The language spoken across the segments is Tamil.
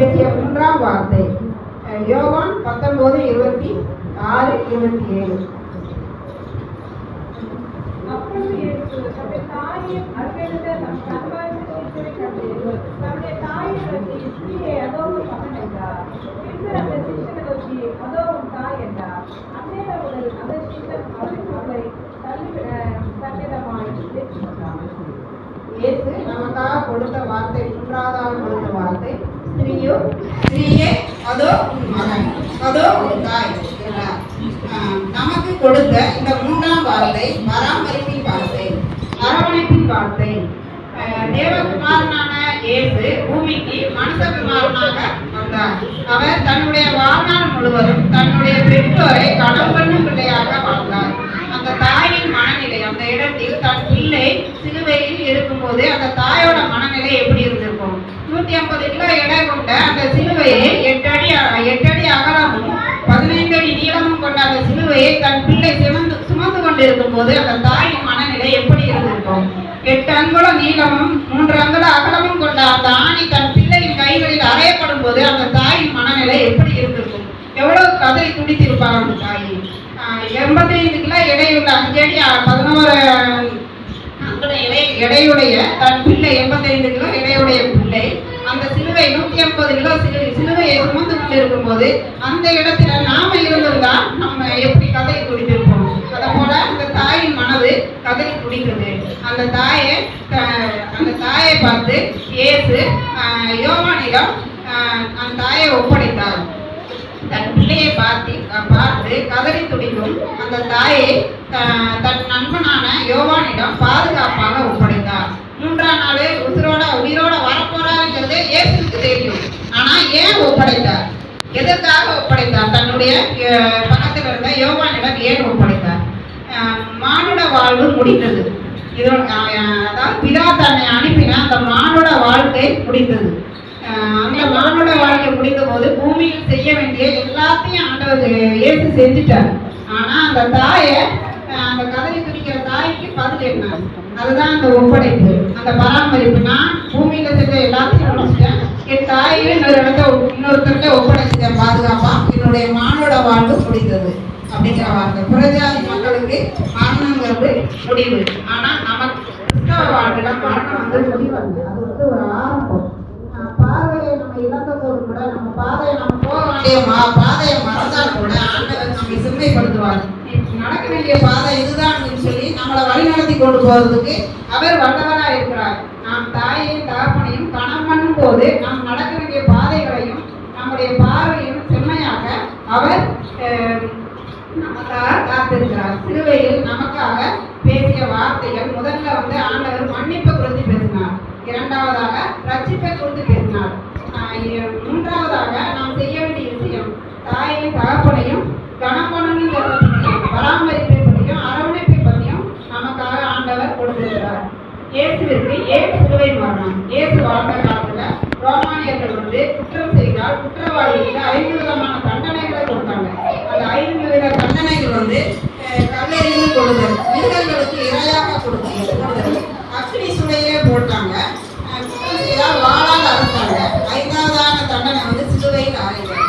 பேசிய மூன்றாம் வார்த்தை யோவான் 19:26-27. இயேசு நமக்காக கொடுத்த வார்த்தை, மூன்றாவதாக கொடுத்த வார்த்தை, ஸ்திரீயே அதோ உன் மகன், அதோ உன் தாய். நமக்கு கொடுத்த இந்த மூன்றாம் வார்த்தை பராமரிப்பின் வார்த்தை, அரவணைப்பின் வார்த்தை. தேவகுமாரனான இயேசு பூமிக்கு மனுஷகுமாரனாக வந்தார். அவர் தன்னுடைய வாழ்நாள் முழுவதும் தன்னுடைய பெற்றோரை கடன் பண்ணும் பிள்ளையாக வாழ்ந்தார். அந்த தாயின் மனநிலை, அந்த இடத்தில் தன் பிள்ளை சிலுவையில் இருக்கும்போது அந்த தாயோட மனநிலை எப்படி இருந்திருக்கும்? 150 கிலோ எடை கொண்ட அந்த சிலுவையை 8 அடி அகலமும் 15 அடி நீளமும் கொண்ட அந்த சிலுவையை தன் பிள்ளை சுமந்து கொண்டிருக்கும் போது அந்த தாயின் மனநிலை எப்படி இருந்திருக்கும்? 8 அங்குலம் நீளமும் 3 அங்குலம் அகலமும் கொண்ட அந்த ஆணி தன் பிள்ளையின் கைகளில் அறையப்படும் போது அந்த தாயின் மனநிலை எப்படி இருந்திருக்கும்? எவ்வளவு கதறி துடித்திருப்பாங்க அந்த தாய். 85 கிலோ எடையுள்ள 5 அடி 11 அங்குலம் எடையுடைய தன் பிள்ளை, 85 கிலோ எடையுடைய பிள்ளை அந்த சிலுவை 150 கிலோ சிலுவையை சுமந்து கொண்டிருக்கும் போது அந்த இடத்துல நாம இருந்திருந்தா நம்ம எப்படி கதறி துடித்திருப்போம்? அதை போல அந்த தாயின் மனது கதறி துடிக்குது. அந்த தாயை பார்த்து இயேசு யோவானிடம் அந்த தாயை ஒப்படைத்தார். தன் பிள்ளையை பார்த்து கதறி துடிக்கும் அந்த தாயை தன் நண்பனான யோவானிடம் பாதுகாப்பாக ஒப்படைத்தார். 3ஆம் நாள் உயிரோட வரப்போறாருங்கிறது இயேசுக்கு தெரியும். ஆனா ஏன் ஒப்படைத்தார்? எதற்காக ஒப்படைத்தார்? தன்னுடைய பக்கத்தில் இருந்த யோவானிடம் ஏன் ஒப்படைத்தார்? மானுட வாழ்வு முடிந்தது. அதாவது பிதா தன்னை அனுப்பின அந்த மானுட வாழ்க்கை முடிந்தது. அந்த மானுட வாழ்க்கை முடிந்த போது பூமியில் செய்ய வேண்டிய எல்லாத்தையும் ஆண்டவர் இயேசு செஞ்சுட்டார். ஆனா அந்த தாயை, அந்த கதறி துடிக்கிற தாய்க்கு பதில் என்ன? அதுதான் அந்த ஒப்படைப்பு, அந்த பராமரிப்பு. நான் பூமியில செஞ்ச எல்லாத்தையும் முடிச்சுட்டேன், என் தாயை இன்னொருத்தர்கிட்ட ஒப்படைச்சிட்டேன் பாதுகாப்பா, என்னுடைய மானுட வாழ்வு முடிந்தது அப்படிங்கிற வார்த்தை. புறஜாதி மக்களுக்கு மரணங்கிறது முடிவு. ஆனா நமக்கு கிறிஸ்தவ வாழ்க்கையில மரணம் முடிவு அல்ல, அது ஒரு ஆரம்பம். பாதையை நம்ம இழந்த போது கூட, நம்ம பாதையை நம்ம போக வேண்டிய பாதையை மறந்தால் கூட ஆண்டவர் நம்மை சிறுமைப்படுத்துவார். நடக்க வேண்டிய பாதை இதுதான் சொல்லி நம்மளை வழிநடத்தி கொண்டு போறதுக்கு அவர் வல்லவராக இருக்கிறார். நாம் தாயையும் தகப்பனையும் கணம் பண்ணும் போது நாம் நடக்க வேண்டிய பாதைகளையும் நம்முடைய பார்வையும் செம்மையாக அவர் நமக்காக காத்திருக்கிறார். சிலுவையில் நமக்காக பேசிய வார்த்தைகள், முதல்ல ஆண்டவர் மன்னிப்பை குறித்து பேசினார். 2வதாக ரட்சிப்பை குறித்து பேசினார். 3வதாக நாம் செய்ய வேண்டிய விஷயம், தாயையும் தகப்பனையும் கணம் பண்ணணும், பராமரிப்பை பற்றியும் அரவணைப்பை பற்றியும் நமக்காக ஆண்டவர் கொடுத்திருக்கிறார். இயேசுவிற்கு ஏன் சிலுவை மரணம்? இயேசு வாழ்ந்த காலத்துல ரோமானியர்கள் குற்றம் செய்தால் குற்றவாளிகளுக்கு 5 விதமான தண்டனைகளை கொடுத்தாங்க. அந்த 5 வித தண்டனைகள் கல்லெறிந்து கொடுதல், மிருகங்களுக்கு இரையாக கொடுத்தது, அக்னி சுளையிலே போட்டாங்க, வாழால் அறுத்தாங்க. 5வதான தண்டனை சிலுவையில் அறைகள்.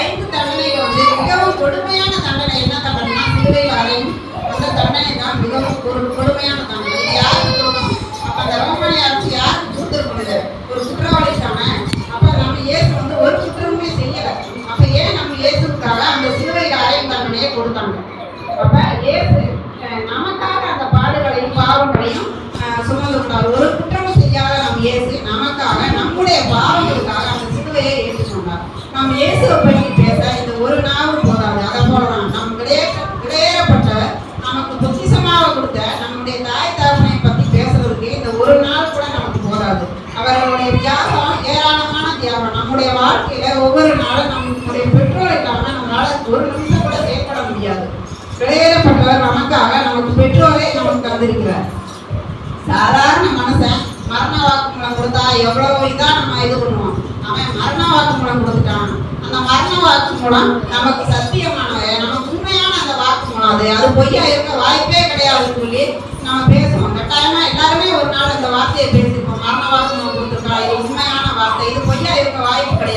5 தண்டனைகள் மிகவும் கொடுமையான தண்டனை. என்ன தண்டனைனா சிலுவையில் அறையும் அந்த தண்டனை தான் மிகவும் கொடுமையான தண்டனை. யாருக்கு கொடுக்கணும்? அப்ப அந்த ரோமனி அரசு யாருக்கு கொடுத்துருக்கணுது? ஒரு குற்றவாளி தானே. அப்ப நம்ம இயேசு ஒரு குற்றமுமே செய்யல. அப்ப ஏன் நம்ம இயேசுக்காக அந்த சிலுவையில் அறையும் தண்டனையை கொடுத்தாங்க? அப்ப இயேசு நமக்காக அந்த பாடுகளையும் பாவங்களையும் சுமந்து கொண்டார். ஒரு குற்றமும் செய்யாத நம்ம இயேசு நமக்காக நம்முடைய பாவங்களுக்காக அந்த சிலுவையை ஏற்றுக்கொண்டார். நம்ம இயேசுவை பற்றி பேச இந்த ஒரு நாளும் போதாது. அதை போலதான் நம் விளையேறப்பட்டவர் நமக்கு பொக்கிஷமாக கொடுத்த நம்முடைய தாய் தகப்பனை பற்றி பேசுறதுக்கு இந்த ஒரு நாள் கூட நமக்கு போதாது. அவர்களுடைய தியாகம் ஏராளமான தியாகம். நம்முடைய வாழ்க்கையில ஒவ்வொரு நாளும் நம்முடைய பெற்றோர் இல்லாமல் நம்மளால ஒரு நிமிஷம் கூட செயல்பட முடியாது. விளையேறப்பட்டவர் நமக்காக நமக்கு பெற்றோரை நமக்கு தந்திருக்கிறார். சாதாரண மனுஷன் மரண வாக்குமூலம் கொடுத்தா எவ்வளவு இதா நம்ம இது பண்ணுவோம். அவன் மரண வாக்குமூலம் கொடுத்துட்டான். அந்த மரண வாக்குமூலம் நமக்கு சத்தியமானவை, நமக்கு உண்மையான அந்த வாக்குமூலம். அது பொய்யா இருக்க வாய்ப்பே கிடையாதுன்னு சொல்லி நம்ம பேசுவோம். கட்டாயமா எல்லாருமே ஒரு நாள் அந்த வார்த்தையை பேசியிருப்போம். மரண வாக்குமூலம் கொடுத்துருக்கா, இது உண்மையான வார்த்தை, இது பொய்யா இருக்க வாய்ப்பு கிடையாது.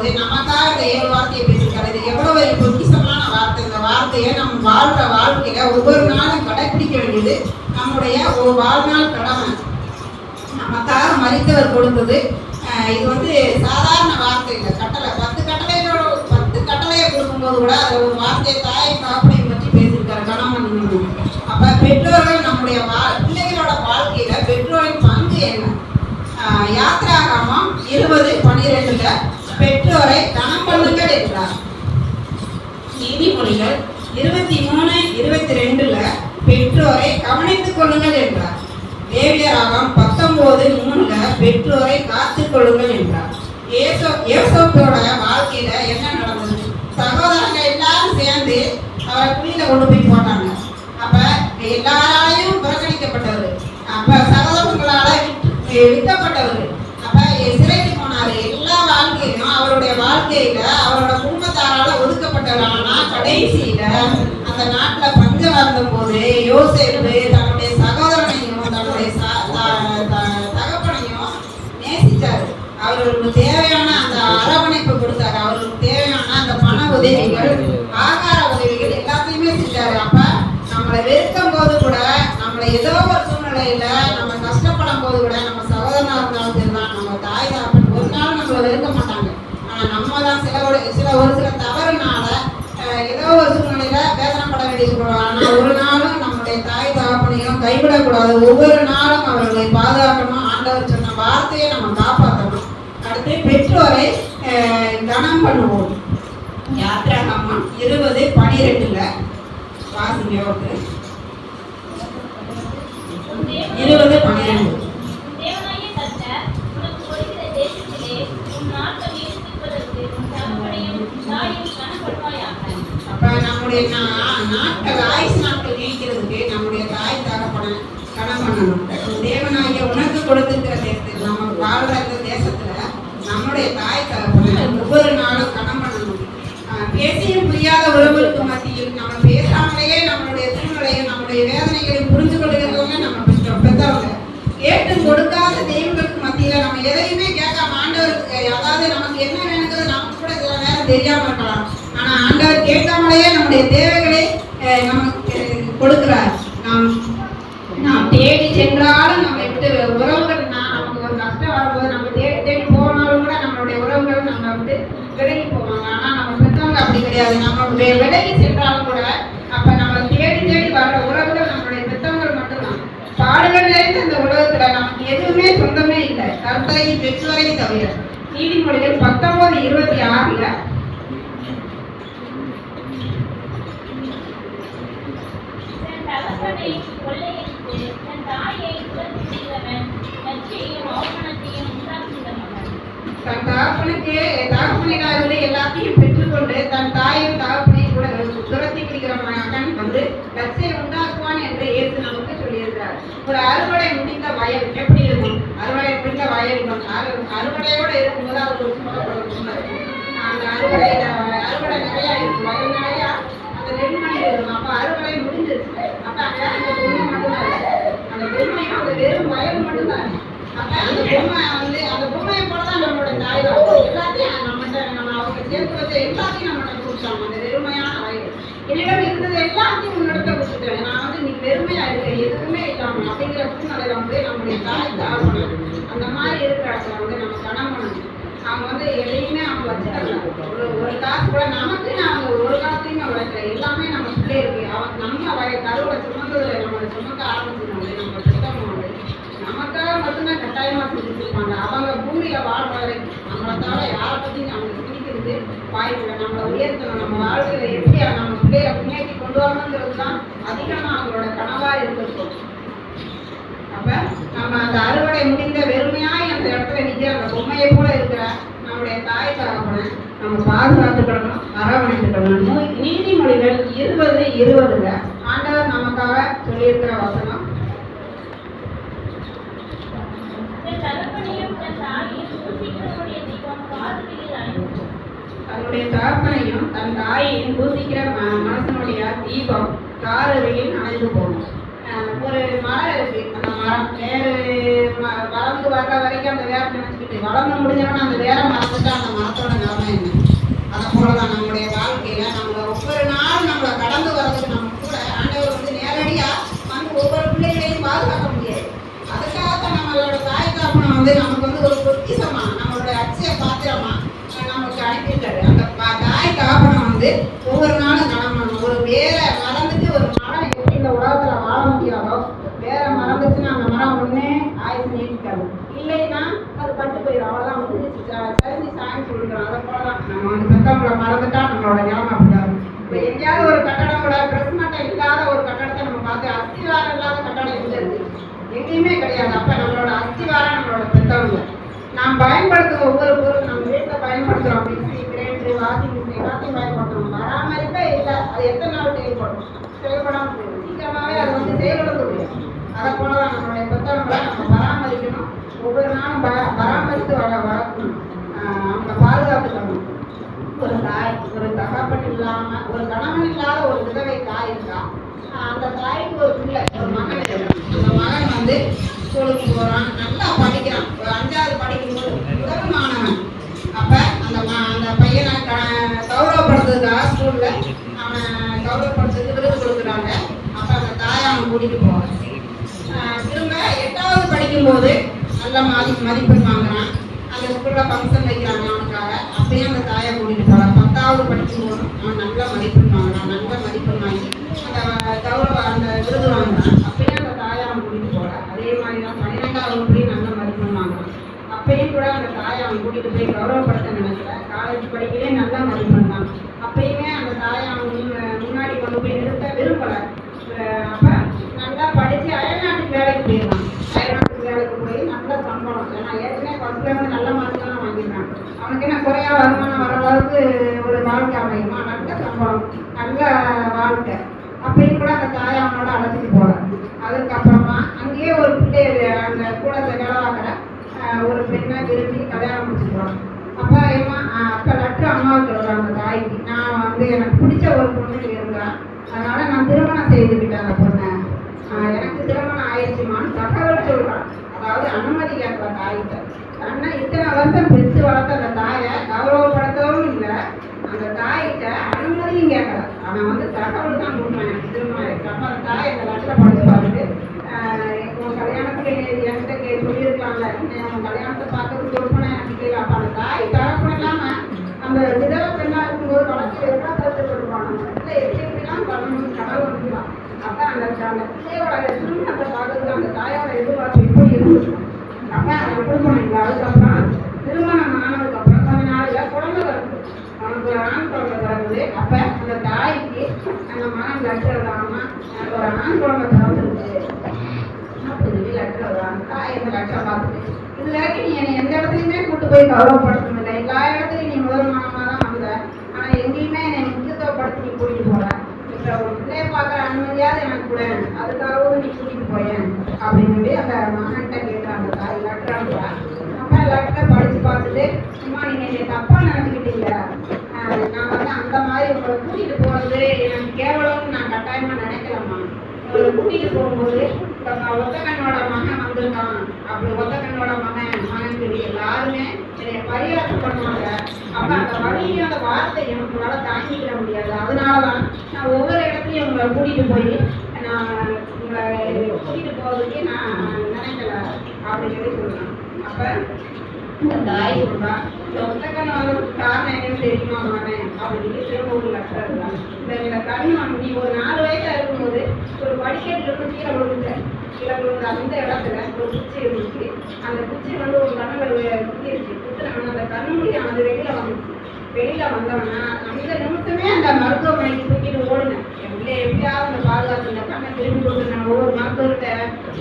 போது நமக்காக இந்த 7 வார்த்தையை பேசியிருக்காரு. இது எவ்வளவு பொக்கிஷமான வார்த்தை. இந்த வார்த்தையை நம்ம வாழ்ற வாழ்க்கையில ஒவ்வொரு நாளும் கடைபிடிக்க வேண்டியது நம்முடைய ஒரு வாழ்நாள் கடமை. நமக்காக மரித்தவர் கொடுத்தது. இது வந்து சாதாரண வார்த்தை இல்லை, கட்டளை. 10 கட்டளையை கொடுக்கும்போது கூட அது ஒரு வார்த்தையை தாயை தாப்பனை பற்றி பேசியிருக்காரு, கணவன். அப்ப பெற்றோர்கள் நம்முடைய பிள்ளைகளோட வாழ்க்கையில பெற்றோரின் பங்கு என்ன? யாத்திராகமம் 20:12 பெற்றோரை கனம் பண்ணுங்கள் என்றார். நீதிமொழிகள் 23:22 பெற்றோரை கவனித்துக் கொள்ளுங்கள் என்றார். லேவியராகம் 19:3 பெற்றோரை காத்துக் கொள்ளுங்கள் என்றார். யோசேப்போட வாழ்க்கையில என்ன நடந்தது? சகோதரங்க எல்லாரும் சேர்ந்து அவரை குழியில கொண்டு போய் போட்டாங்க. அப்ப எல்லாராலையும் புறக்கணிக்கப்பட்டவர். அப்ப சகோதரங்களால விற்கப்பட்டவர். அப்ப சிறைக்கு போனாரு. எல்லா வாழ்க்கையிலும் அவருடைய வாழ்க்கையில அவரோட குடும்பத்தாரால ஒதுக்கப்பட்டவர். ஆனா கடைசியில அந்த நாட்டுல பஞ்சம் வந்த போது யோசேப்பு தன்னுடைய சகோதரனையும் தன்னுடைய தகப்பனையும் நேசிச்சாரு. அவர்களுக்கு தேவையான அந்த அரவணைப்பு கொடுத்தாரு. அவர்களுக்கு தேவையான அந்த பண உதவிகள், ஆகார உதவிகள் எல்லாத்தையுமே செஞ்சாரு. அப்ப நம்மளை வெறுக்கும் போது கூட, நம்மளை ஏதோ ஒரு சூழ்நிலையில நம்ம கஷ்டப்படும் போது கூட, நம்ம சகோதரனா இருந்தாலும் சரிதான், நம்ம தாய் தாப்பன் ஒரு நாள் நம்மளை வெறுக்க மாட்டாங்க. ஆனா நம்ம தான் ஒரு சில தவறுனால ஏதோ ஒரு சூழ்நிலையில வேதனைப்பட வேண்டிய சொல்லுவாங்க. ஆனா ஒரு நாளும் நம்முடைய தாய் தாப்பனையும் கைவிடக்கூடாது. ஒவ்வொரு நாளும் அவர்களை பாதுகாக்கணும். ஆண்டவர் சொன்ன வார்த்தையை நம்ம காப்பாற்றணும். அடுத்து பெற்றோரை கனம் பண்ணுவோம். யாத்திராகமம் 20:12 வாசிங்க. 20:12 அப்ப நம்முடைய நாட்கள், ஆயுசு நாட்கள் நீக்கிறதுக்கு நம்முடைய தாய் தகப்பனை கனம் பண்ணணும். தேவனாகிய உனக்கு கொடுத்திருக்கிற தேசத்தில், நம்ம வாழ்ற இந்த தேசத்துல நம்முடைய தாய் தகப்பனை ஒவ்வொரு நாளும் கனம் பண்ணணும். பேசியும் புரியாத உறவுகளுக்கு மத்தியில் நம்ம பேசாமலேயே நம்மளுடைய சூழ்நிலையும் நம்முடைய வேதனைகளையும் புரிந்து கொள்கிறவங்க நம்ம பெற்றவங்க. கேட்டு கொடுக்காத தெய்வங்களுக்கு மத்தியில நம்ம எதையுமே கேட்காம ஆண்டவருக்கு, அதாவது நமக்கு என்ன வேணுங்கிறது நமக்கு கூட சில நேரம் தெரியாம இருக்கலாம். ஆனா ஆண்டவர் கேட்காமலேயே நம்முடைய தேவைகளை நமக்கு கொடுக்கிறார். நாம் தேடி சென்றாலும் நம்ம விட்டு உறவுகள், நமக்கு ஒரு கஷ்டம் வரும்போது நம்ம தேடி தேடி போனாலும் கூட நம்மளுடைய உறவுகள் நம்ம விட்டு விலகி போவாங்க. ஆனா நம்ம பெற்றவங்க அப்படி கிடையாது. நம்மளுடைய விலகி சென்றாலும் கூட அப்ப நம்ம தேடி தேடி வர்ற உறவுகள் நம்மளுடைய பெற்றவங்கள் மட்டும்தான். பாடுகள் நிறைந்த இந்த உலகத்துல நமக்கு எதுவுமே சொந்தமே இல்லை, கர்த்தரை பெற்றோரை தவிர. நீதிமொழிகள் 19:26 தன் தகப்பனிடாருந்து எல்லாத்தையும் பெற்றுக்கொண்டு தன் தாயும் தகப்பனையும் கூட துரத்தி பிடிக்கிற மகன் வந்து லட்சியை உண்டாக்குவான் என்று இயேசு நமக்கு சொல்லியிருக்கிறார். ஒரு அறுவடை முடிந்த வயல் எப்படி இருக்கும்? அறுவடை முடிந்த வயல் அறுவடையோட இருக்கும்போது அவர் ஒரு சொல்லப்படும். அந்த அறுவடை நிறையா இருக்கும், வயல் நிறையா அந்த நெல்மணி இருக்கும். அப்ப அறுவடை முடிஞ்சிருச்சு. அப்ப அங்க அந்த பொம்மை மட்டும்தான், அந்த பொம்மையும் அந்த வெறும் வயல் மட்டும்தான். அப்ப அந்த பொம்மை வந்து அந்த பொம்மையை போலதான் நம்மளோட தாய் எல்லாத்தையும் நம்ம அவங்க சேர்த்து வச்ச எல்லாத்தையும் நம்மகிட்ட கொடுத்தாங்க. அந்த வெறுமையான வயல் என்னிடம் இருந்தது எல்லாத்தையும் முன்னெடுத்த கொடுத்துட்டேன். நான் வந்து இன்னைக்கு வெறுமையா இருக்கேன், எதுவுமே இல்லாம அப்படிங்கிற சூழ்நிலையில வந்து நம்முடைய தாய் தாழ்வணும். அந்த மாதிரி இருக்கிற இடத்துல வந்து நம்ம கனம் பண்ணணும். அவங்க வந்து எதையுமே அவங்க வச்சுட்டாங்க. ஒரு காசு கூட நமக்கு அவங்க ஒரு காசையும் வளர்க்கல. எல்லாமே நம்ம பிள்ளை இருக்கு. அவங்க நம்ம கருவை சுமந்தது நம்ம சுமக்க ஆரம்பிச்சிருந்தாங்க. நம்ம பெற்றவங்க வந்து நமக்காக மட்டும்தான் கட்டாயமா செஞ்சுருப்பாங்க. அவங்க பூமியில வாழ்வதை நம்மளத்தால யாரை பத்தி நமக்கு பிடிக்கிறது வாய்ப்பு. நம்மளை உயர்த்தணும், நம்ம வாழ்க்கையில எப்படி நம்ம பிள்ளைய முன்னேற்றி கொண்டு வரணுங்கிறது தான் அதிகமா அவங்களோட கனவா இருந்திருக்கும். அப்ப நம்ம அந்த அறுவடை முடிந்த வெறுமையாய் அந்த இடத்துல நிற்கிற அந்த பொம்மையை போல இருக்கிற நம்முடைய தாய் தகப்பனை நம்ம பாதுகாத்துக்கணும், அரவணைத்துக்கணும். நீதிமொழிகள் 20:20 ஆண்டவர் நமக்காக சொல்லியிருக்கிற வசனம். தன்னுடைய தகப்பனையும் தன் தாயையும் பூசிக்கிற மனசனுடைய தீபம் காரவையில் அணைந்து போகும். ஒரு மரம் இருக்கு. அந்த மரம் வேறு வளர்ந்து வர்ற வரைக்கும் அந்த வேரை நினைச்சுக்கிட்டு வளர்ந்து முடிஞ்சவன அந்த வேரை மறந்துட்டா அந்த மரத்தோட நிலைமை என்ன? அதை போலதான் நம்மளுடைய வாழ்க்கையில நம்ம ஒவ்வொரு நாள் நம்மளை கடந்து வர்றதுக்கு நம்ம கூட ஆண்டவர் வந்து நேரடியா வந்து ஒவ்வொரு பிள்ளைகளையும் பாதுகாக்க முடியாது. அதுக்காகத்தான் நம்மளோட தாய் தாப்பனை வந்து நமக்கு வந்து ஒரு பொக்கிசமா நம்மளோட அச்சய பாத்திரமா நமக்கு அனுப்பிட்டாரு. அந்த தாய் தாப்பனை வந்து ஒவ்வொரு நாளும் நம்ம ஒரு வேரை மறந்துட்டு ஒரு மரம் எப்படி இந்த உலகத்துல வாழ முடியாதோ வேற மறந்துச்சுன்னா அந்த மரம் ஒன்னே ஆயுசு நீட்டிக்காது, இல்லைன்னா அது பட்டு போயிடும். அவ்வளவுதான் முடிஞ்சிச்சு சரிஞ்சு சாயம் சொல்லிக்கிறோம். அதை போலதான் நம்ம வந்து பெத்தவங்களை மறந்துட்டா நம்மளோட நிலைமை அப்படிதான். இப்போ எங்கேயாவது ஒரு கட்டடம் கூட பிரஸ்மட்டம் இல்லாத ஒரு கட்டடத்தை நம்ம பார்த்து அஸ்திவாரம் இல்லாத கட்டடம் எங்க இருக்கு? எங்கேயுமே கிடையாது. அப்ப நம்மளோட அஸ்திவாரம் நம்மளோட பெத்தவங்க. நாம் பயன்படுத்தும் ஒவ்வொரு பொருள் நம்ம வீட்டில் பயன்படுத்துறோம், மிக்சி கிரைண்டர் வாஷிங் மிஷின் எல்லாத்தையும் பயன்படுத்துறோம். பராமரிப்பே இல்லை, அது எத்தனை நாள் செயல்படும்? செயல்படாம போயிடும், சீக்கிரமாவே அது வந்து செயல்பட முடியும். அதை போலதான் நம்மளுடைய பெற்றவங்களை நம்ம பராமரிக்கணும். ஒவ்வொரு நாளும் பராமரித்து வளர்க்கணும், அவங்க பாதுகாத்துக்கணும். ஒரு தாய் ஒரு தகப்பன் இல்லாம ஒரு கணவன் இல்லாத ஒரு விதவை தாய் இருக்கா, அந்த தாய்க்கு ஒரு பிள்ளை ஒரு மகன் இருக்கிறான். அந்த மகன் வந்து ஸ்கூலுக்கு போறான், நல்லா படிக்கிறான். ஒரு 5வது படிக்கும்போது முதல் மாணவன். அப்ப அந்த பையனை கௌரவப்படுத்துறதுக்காக ஸ்கூல்ல அவன் கௌரவப்படுத்துறதுக்கு விருது கொடுக்குறாங்க. அப்ப அந்த தாயை அவன் கூட்டிட்டு போவான். திரும்ப 8வது படிக்கும்போது நல்ல மதிப்பெண் வாங்குறான். அந்த ஸ்கூல்ல ஃபங்க்ஷன் வைக்கிறாங்க அவனுக்காக. அப்பயும் அந்த தாயை கூட்டிட்டு போறான். 10வது படிக்கும்போது அவன் நல்ல மதிப்பெண் வாங்குறான். நல்ல மதிப்பெண் வாங்கி அந்த விருது வாங்குறான். அப்பயும் அந்த தாயை அவன் கூட்டிட்டு போறான். அதே மாதிரி தான் 12வது வகுப்புலையும் நல்ல மதிப்பெண் வாங்குறான். அப்பயும் கூட அந்த தாயை அவன் கூட்டிட்டு போய் கௌரவப்படுத்த நினைக்கல. காலேஜ் படிக்கவே நல்ல மதிப்பெண் தான். அப்பயுமே அந்த தாயை அவன் முன்னாடி கொண்டு போய் நிறுத்த விரும்பல. அப்ப நல்லா படிச்சு அயல்நாட்டுக்கு வேலைக்கு போயிடலாம். அயல்நாட்டுக்கு வேலைக்கு போய் நல்ல சம்பளம். ஏன்னா ஏற்கனவே ஃபர்ஸ்ட்ல இருந்து நல்ல மார்க் தான் வாங்கிடுறான். அவனுக்கு என்ன குறையா வருமானம் வர அளவுக்கு ஒரு வாழ்க்கை அமையுமா? நல்ல சம்பளம், நல்ல வாழ்க்கை. அப்பயும் கூட அந்த தாயை அவனோட அழைச்சிட்டு போறான். அதுக்கப்புறமா அங்கேயே ஒரு பிள்ளை அந்த கூடத்தை வேலை பார்க்குற ஒரு பெண்ணை விரும்பி கல்யாணம் முடிச்சுருவான். அப்ப லெட்டர் அம்மாவுக்கு எழுதுறான் அந்த தாய்க்கு. நான் வந்து எனக்கு பிடிச்ச ஒரு பொண்ணு இருந்தான், அதனால நான் திருமணம் செய்துக்கிட்டேன். அந்த பொண்ணை எனக்கு திருமணம் ஆயிடுச்சுமான்னு தகவல் சொல்றான். அதாவது அனுமதி கேட்கல தாய்கிட்ட. அண்ணா இத்தனை வருஷம் பெற்று வளர்த்த அந்த தாயை கௌரவப்படுத்தவும் இல்லை, அந்த தாய்கிட்ட அனுமதியும் கேட்கல. அவன் வந்து தகவல் தான் கொடுக்குறான் எனக்கு திருமணம் ஆயிடுச்சு. அப்ப அந்த தாய் அந்த லெட்டரை படிச்சு பார்த்துட்டு உன் கல்யாணத்துக்கு என்கிட்ட சொல்லியிருக்கலாம்ல, உன் கல்யாணத்தை பார்க்கறது கொடுப்பன எனக்கு தெரியல. அப்ப அந்த தாய் தரப்பு இல்லாம அந்த விதவை பெண்ணா இருக்கும்போது வளர்ச்சி எவ்வளோ கருத்துப்படுவான். இல்லை எப்படி எப்படிலாம் பண்ணணும் கடவுள் வந்துக்கலாம். அப்ப அந்த பிள்ளையோட திருமணத்தை பார்க்கறதுக்கு அந்த தாயோட எதிர்பார்ப்பு எப்படி இருந்துச்சு. அப்ப அதை கொடுக்கணும். அதுக்கப்புறம் திருமணம் ஆனதுக்கு அப்புறம் கொஞ்ச நாள்ல குழந்தை வருது, அவனுக்கு ஒரு ஆண் குழந்தை வருது. அப்ப அந்த தாய்க்கு அந்த மகன் லெட்டர் இல்லாம எனக்கு ஒரு ஆண் குழந்தை பிறந்துருச்சு அப்படின்னு சொல்லி லெட்டர் வருவாங்க. தாய் அந்த லெட்டரை பார்த்துட்டு இது வரைக்கும் நீ என்னை எந்த இடத்துலையுமே கூட்டு போய் கௌரவப்படுத்தணும், எல்லா இடத்துலையும் நீ முதல் மானமா தான் வந்த, ஆனா எங்கேயுமே என்னை முக்கியத்துவப்படுத்தி நீ கூட்டிட்டு போற. இப்போ ஒரு பிள்ளைய பார்க்குற அனுமதியாவது எனக்கு கூட, அதுக்காகவும் நீ கூட்டிட்டு போயேன் அப்படின்னு சொல்லி அந்த மகன்கிட்ட கேட்குறான். அந்த தாய் லெட்டர் அனுப்புறா. அப்பா லெட்டரை படிச்சு பார்த்துட்டு சும்மா நீங்க என்னை தப்பா நினைச்சுக்கிட்டீங்க, நான் வந்து அந்த மாதிரி உங்களை கூட்டிட்டு போறது எனக்கு கேவலம்னு நான் கட்டாயமா நினைக்கலாமா. உங்களை கூட்டிட்டு போகும்போது ஒத்தக்கண்ணோட மகன் வந்திருக்கான், அப்படி ஒத்தக்கண்ணோட மகன் சொல்லி எல்லாருமே என்னை பரிகாரம் பண்ணுவாங்க. அப்ப அந்த வழியும் அந்த வார்த்தையும் உங்களால தாங்கிக்கிட முடியாது. அதனாலதான் நான் ஒவ்வொரு இடத்துலையும் உங்களை கூட்டிட்டு போய் நான் உங்களை கூட்டிட்டு போறதுக்கு நான் நினைக்கல அப்படின்னு சொல்லி சொல்றேன். அப்ப இந்த தாய் சொல்றா, இந்த ஒத்தக்கண்ண வர்றதுக்கு காரணம் என்னன்னு தெரியுமா மகனே அப்படின்னு திரும்ப ஒரு லெட்டர் இருக்காங்க. இந்த கண்ணம் நீ ஒரு 4 வயசா இருக்கும்போது ஒரு படிக்கட்டுல இருந்து கீழே விழுந்த அந்த இடத்துல ஒரு குச்சி இருந்துச்சு. அந்த குச்சி வந்து ஒரு கண்ணுல குத்திருச்சு. குத்துனாங்க அந்த கண்ணு முடியானது வெளியில வந்துச்சு. வெளியில வந்தவனா அந்த நிமிஷமே அந்த மருத்துவமனைக்கு தூக்கிட்டு ஓடுனேன். என் பிள்ளைய எப்படியாவது அந்த பாதுகாத்து இந்த கண்ணை திரும்பி கொடுத்துருந்தேன். ஒவ்வொரு மருத்துவர்கிட்ட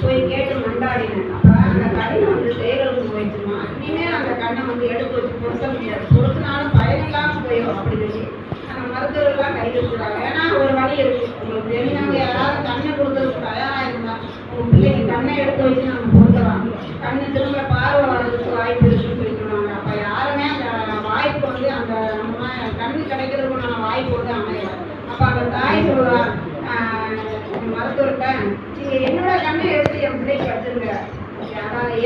போய் கேட்டு மண்டாடினேன். அப்ப அந்த கண்ணை வந்து செயலுக்கு போயிடுச்சுமா, இனிமேல் அந்த கண்ணை வந்து எடுத்து வச்சு பொருத்த முடியாது, பொருத்தினாலும் பயனில்லாம போயிடும் அப்படின்னு சொல்லி அந்த மருத்துவர்கள்லாம் கைது வச்சுருக்காங்க. ஏன்னா ஒரு வழி இருக்கு, உங்களுக்கு தெரிஞ்சவங்க யாராவது கண்ணை கொடுத்ததுக்கு தயாரா இருந்தா உங்க பிள்ளைக்கு கண்ணை எடுத்து வச்சு நம்ம பொருத்தலாம். கண்ணு திரும்ப பார்வை வர்றதுக்கு வாய்ப்பு இருக்குன்னு சொல்லி சொல்லுவாங்க. அப்ப யாருமே அந்த வாய்ப்பு வந்து அந்த நம்ம கண்ணு கிடைக்கிறதுக்குண்டான வாய்ப்பு வந்து அமையல. அப்ப அந்த தாய் சொல்லுவா மருத்துவர்கிட்ட, நீங்க என்னோட கண்ணை எடுத்து என் பிள்ளைக்கு வச்சிருங்க,